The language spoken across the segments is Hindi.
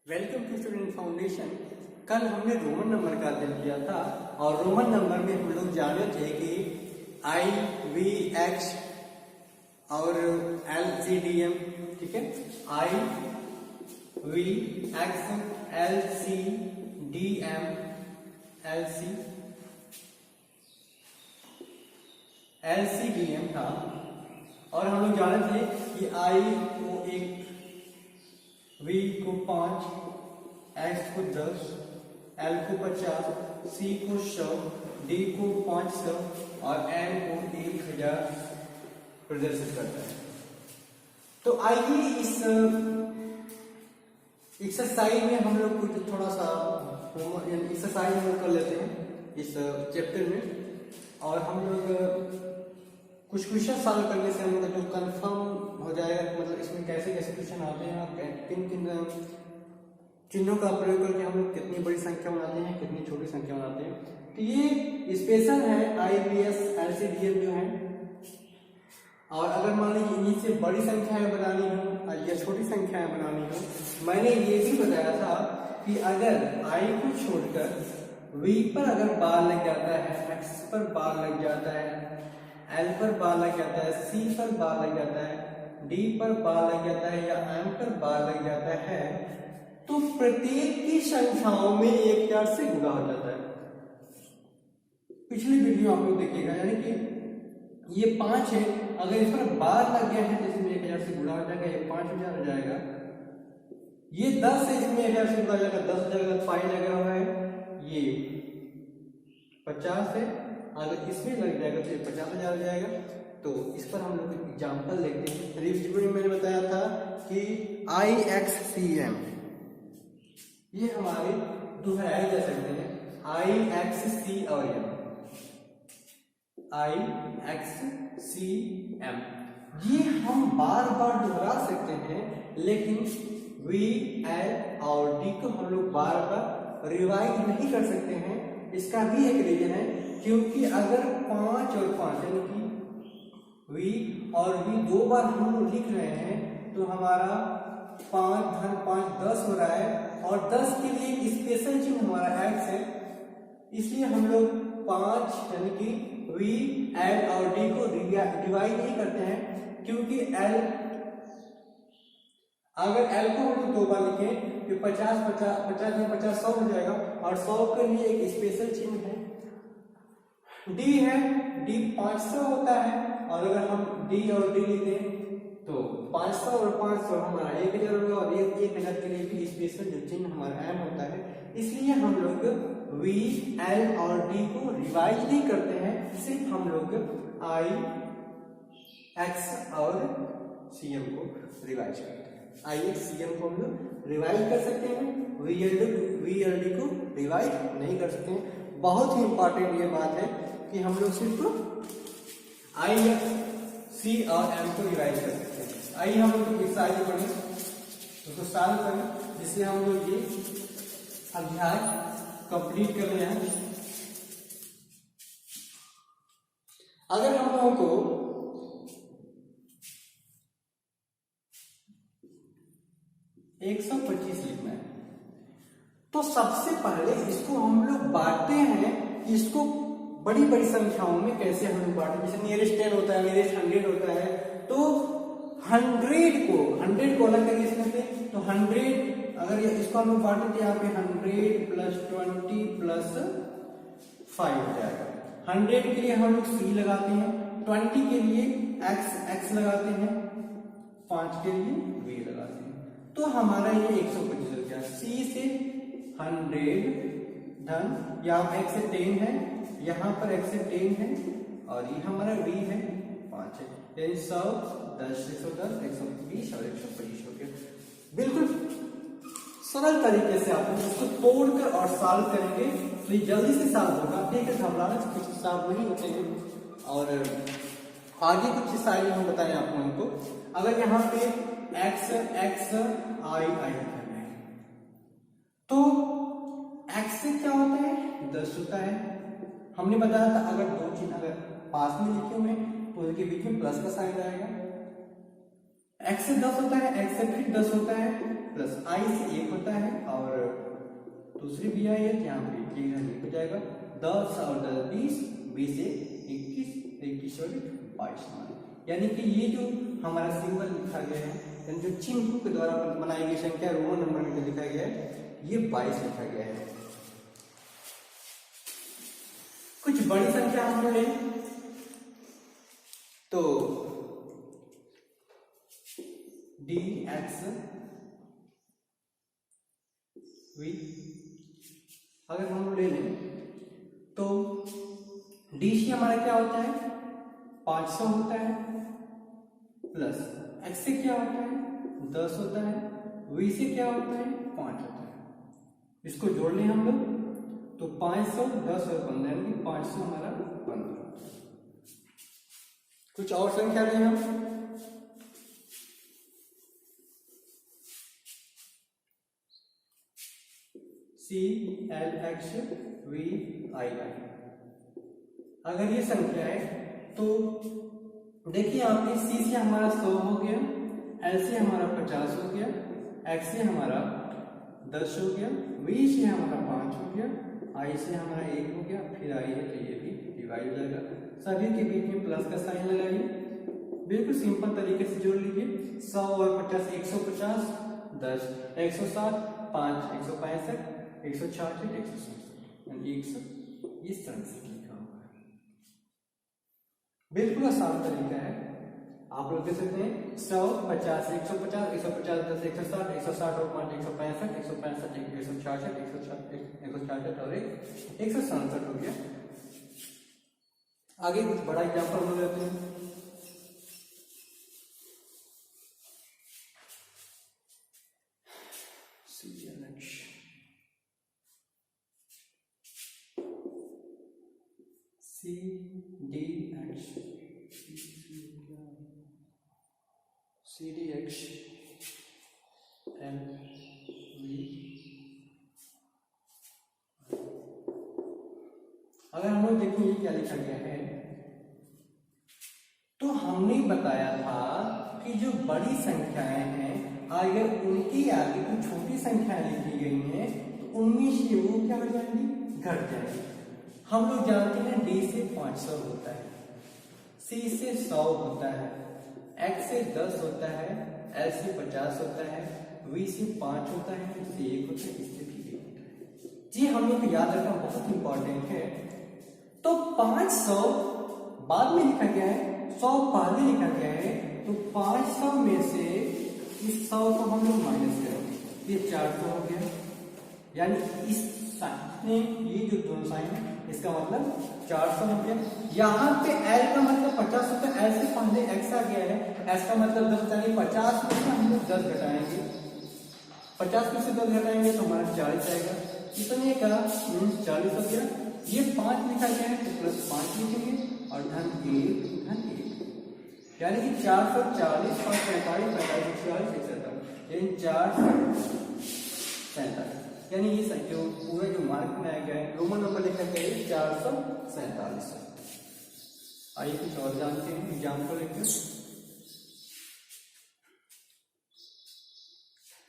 Welcome to student foundation. कल हमने रोमन नंबर का अध्ययन किया था और रोमन नंबर में हम लोग जाने थे कि आई, वी, एक्स और एल, सी, डी, एम। ठीक है, I, V, X, L, C, D, M, L, C, L, C, D, M था। और हम लोग जाने थे कि आई को 1, V को 5, X को 10, L को 50, C को 100, D को 500 और M को 1000 प्रदर्शित करता है। तो आइए इस एक्सरसाइज में हम लोग कुछ थोड़ा सा एक्सरसाइज हम लोग कर लेते हैं इस चैप्टर में, और हम लोग कुछ क्वेश्चन सॉल्व करने से हम लोग जो कंफर्म हो जाएगा, मतलब इसमें कैसे कैसे क्वेश्चन आते हैं और किन किन चिन्हों का प्रयोग करके हम लोग कितनी बड़ी संख्या बनाते हैं, कितनी छोटी संख्या बनाते हैं। तो ये स्पेशल है IBS LCDM जो है। और अगर मान लीजिए इन्हीं से बड़ी संख्याएं बनानी हो या छोटी संख्याएं बनानी हो, मैंने ये भी बताया था कि अगर I को छोड़कर V पर अगर बार लग जाता है, X पर बार लग जाता है, L पर बार लग जाता है, C पर बार लग जाता है, D पर बार लग जाता है या M पर बार लग जाता है, तो प्रत्येक की संख्याओं में 1000 से गुणा हो जाता है। पिछली वीडियो आप लोग देखिएगा, यानी कि ये 5 है, अगर इस पर बार लग गया है तो इसमें 1000 से गुणा हो जाएगा, ये 5000 हो जाएगा। ये 10 है, इसमें 1000 से गुणा हो जाएगा, 10 जगह 5 लगा हुआ है, ये 50 है, अगर इसमें लग जाएगा तो ये 50,000 हो जाएगा। तो इस पर हम लोग एग्जाम्पल देखते हैं। रिविजन में मैंने बताया था कि IXCM ये हमारे दोहराए जा सकते हैं, IXC और M, IXCM ये हम बार बार दोहरा सकते हैं, लेकिन V, L और D को हम लोग बार बार रिवाइज नहीं कर सकते हैं। इसका भी एक रीजन है, क्योंकि अगर 5 और 5 यानी कि V और V 2 बार हम लोग लिख रहे हैं तो हमारा 5 धन 5 10 हो रहा है, और 10 के लिए स्पेशल चिन्ह हमारा X है, इसलिए हम लोग 5 यानी कि V, L और D को डिवाइड नहीं करते हैं, क्योंकि L अगर L को हम 2 बार लिखें तो 50 50 में 50 100 हो जाएगा, और 100 के लिए एक स्पेशल चिन्ह है। D है, D 500 होता है, और अगर हम D और D लिखें तो 500 और 500 हमारा 1000 होगा, और 1000 के लिए भी स्पेशल जो चिन्ह हमारा M होता है। इसलिए हम लोग V, L और D को रिवाइज नहीं करते हैं, सिर्फ हम लोग I, X और CM को रिवाइज करते हैं। IXCM को हम लोग रिवाइज कर सकते हैं, VLD को रिवाइज नहीं कर सकते हैं। बहुत ही इंपॉर्टेंट ये बात है कि हम लोग सिर्फ IXC और M को रिवाइज कर सकते हैं। आइए हम लोग एक्सरसाइज पढ़ें, उसको सॉल्व करें, जिससे हम लोग ये अध्याय कंप्लीट कर रहे हैं। अगर हम लोगों को एक 125 लिखना है, तो सबसे पहले इसको हम लोग बांटते हैं, इसको बड़ी बड़ी संख्याओं में कैसे हम लोग बांटे। जैसे नियरेस्ट 10 होता है, नियरेस्ट 100 होता है, तो 100 को अलग करिए इसमें से, तो 100 अगर इसको हम लोग बांटे तो यहाँ पे 100 प्लस 20 प्लस 5 हो जाएगा। 100 के लिए हम लोग C लगाते हैं, 20 के लिए X लगाते हैं, 5 के लिए V लगाते हैं, तो हमारा ये 125 हो गया। C से 100 धन, यहाँ X से 10 है, यहाँ पर X से 10 है, और ये हमारा V है 5 है, यानी 100 10 110 120 और 125 हो गया। बिल्कुल सरल तरीके से आप इसको तोड़कर और सॉल्व करेंगे तो ये जल्दी से सॉल्व होगा। ठीक है, घबराने से कुछ सॉल्व नहीं होते हैं। और आगे कुछ साइड हम बताएं आप लोगों को। अगर यहाँ पे X I करना है, तो X से क्या होता है, 10 होता है। हमने बताया था अगर दो चिन्ह अगर पास में लिखे हुए तो उनके बीच में प्लस का साइन आएगा। X से 10 होता है, X से फिर 10 होता है, प्लस आई से 1 होता है और दूसरी भी आई है, यहाँ पे ये हो जाएगा 10 और 10 20, 20 से 21, 21 और 22 यानी कि ये जो हमारा सिंबल लिखा गया है, यानी जो चिन्ह के द्वारा बनाई गई संख्या रोमन नंबर में लिखा गया है, ये 22 लिखा गया है। कुछ बड़ी संख्या हम ले तो dx v, अगर हम ले लें तो डी सी हमारा क्या होता है 500 होता है, प्लस एक्स से क्या होता है 10 होता है, वी से क्या होता है 5 होता है। इसको जोड़ लें हम लोग तो 500 10 और 15 यानी 500 हमारा 15। कुछ और संख्या लें हम सी एल एक्स वी आई आई। अगर ये संख्या है तो देखिए यहाँ पे सी से हमारा 100 हो गया, एल से हमारा 50 हो गया, एक्स से हमारा 10 हो गया, वी से हमारा 5 हो गया, आई से हमारा 1 हो गया, फिर आई है तो ये भी डिवाइड हो जाएगा। सभी के बीच में प्लस का साइन लगाइए, बिल्कुल सिंपल तरीके से जोड़ लीजिए। 100 और 50 150, 10 160, 5 165, 166 167 यानी 100 इस तरह से लिखा हुआ है। बिल्कुल आसान तरीका है, आप लोग देख सकते हैं 100 50 150 150 10 160 160 और 5 165 165 166 166 और 167 हो गया। आगे कुछ बड़ा एग्जाम्पल हो जाते हैं। C D X C D X L V. अगर हम लोग देखें ये क्या लिखा गया है तो हमने बताया था कि जो बड़ी संख्याएं हैं अगर उनकी आगे कुछ छोटी संख्याएं लिखी गई हैं तो उनमें से वो क्या हो जाएंगी घट जाएंगी। हम लोग जानते हैं डी से 500 होता है, सी से 100 होता है, एक्स से 10 होता है, एल से 50 होता है, वी से 5 होता है, इससे 1 होता है, इससे भी 1 होता है। जी हम लोग को याद रखना बहुत इंपॉर्टेंट है। तो 500 बाद में लिखा गया है, 100 पहले लिखा गया है, तो 500 में से इस 100 को हम लोग माइनस करेंगे, ये 400 हो गया। यानी इस साइन में ये जो दोनों साइन है इसका मतलब 400 हो गया। यहाँ पे L का मतलब 50 होता है, L से पहले x आ गया है, S का मतलब 10 होता है। 50 में से हम लोग 10 घटाएंगे, 50 में से 10 घटाएंगे तो हमारा 40 आएगा। कितने का 40 हो गया। ये 5 लिखा गया है तो प्लस 5 लिखेंगे और धन 1 यानी कि 440 और 45 45 40 147 यानी 447 यानी ये जो पूरा जो मार्क बनाया गया है रोमन नंबर लिखा गया है 447। आइए कुछ और जानते हैं एग्जाम्पल लेकर।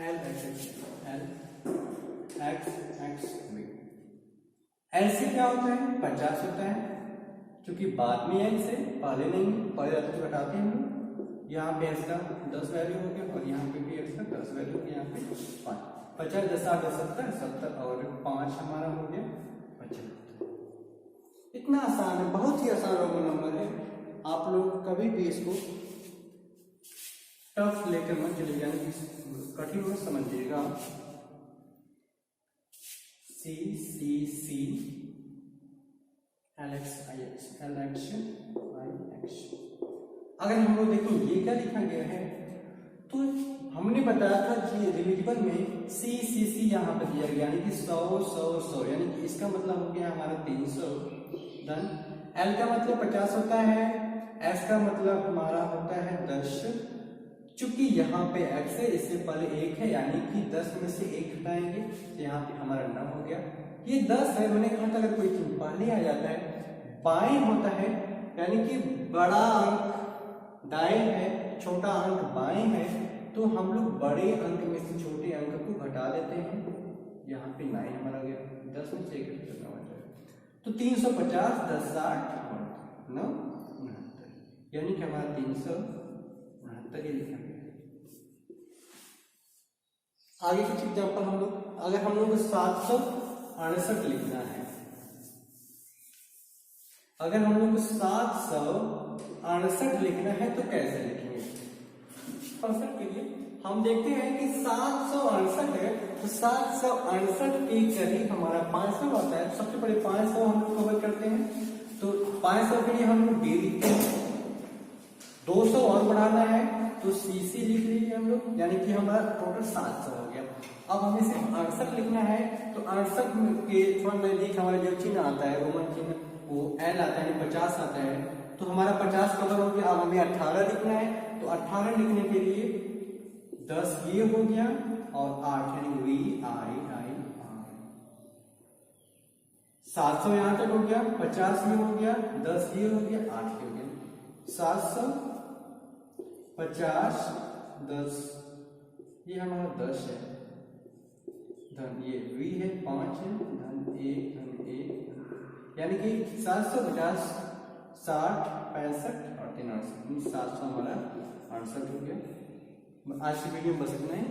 L x we. एल से क्या होता है 50 होता है, क्योंकि बाद में एल से पहले नहीं, पहले तो घटाते हैं हम। यहाँ पे एक्स का 10 वैल्यू हो गया और यहाँ पे भी एक्स का 10 वैल्यू हो गया, यहाँ पे 5 50 10 8 70 70 और 5 हमारा हो गया 75। इतना आसान है, बहुत ही आसान रोमन नंबर है। आप लोग कभी भी इसको टफ लेकर मत चले जाए, कठिन मत समझिएगा। सी सी सी एल एक्स आई एक्स एल एक्स आई एक्स। अगर हम लोग देखें ये क्या लिखा गया है तो हमने बताया था कि डिविजिबल में सी सी सी यहाँ पर दिया गया, यानी कि 100 100 100 यानी कि इसका मतलब हो गया हमारा 300। डन। एल का मतलब 50 होता है, एस का मतलब हमारा होता है 10। चूंकि यहाँ पे एक्स है इससे पहले 1 है यानी कि 10 में से 1 हटाएंगे तो यहाँ पे हमारा 9 हो गया। ये 10 है, मैंने कहा था अगर कोई चीज पहले आ जाता है बाएं होता है यानी कि बड़ा अंक दाएं है, छोटा अंक बाएं है, तो हम लोग बड़े अंक में से छोटे अंक को घटा देते हैं। यहाँ पे 9 हमारा गया, 10 में से 1 करना हो जाएगा, तो 350 10 60 9 69, यानी कि हमारा 369 ये लिखा गया। आगे कुछ एग्जाम्पल हम लोग, अगर हम लोग 768 लिखना है, अगर हम लोग 768 लिखना है तो कैसे लिखेंगे? 68 के लिए हम देखते हैं कि 768 है, तो 768 के करीब हमारा 500 आता है। सबसे पहले 500 हम लोग कवर करते हैं, तो 500 के लिए हम लोग डी लिखते हैं। 200 और बढ़ाना है तो सीसी लिख लीजिए हम लोग, यानी कि हमारा टोटल 700 हो गया। अब हमें सिर्फ 68 लिखना है, तो 68 के थोड़ा नजदीक हमारा जो चिन्ह आता है, रोमन चिन्ह, वो एल आता है, 50 आता है, तो हमारा 50 कवर हो गया। अब हमें 18 लिखना है, तो 18 लिखने के लिए 10 ये हो गया और 8 यानी वी आई आई 700 यहां तक हो गया, 50 ये हो गया, 10 ये हो गया, 8 ये हो गया, 700 50 10, ये हमारा 10 है, धन ये वी है 5 है, धन 1 धन 1, यानी कि 750 60 65 और 3 700 हमारा 68 हो गया। आज की वीडियो में बस इतना ही।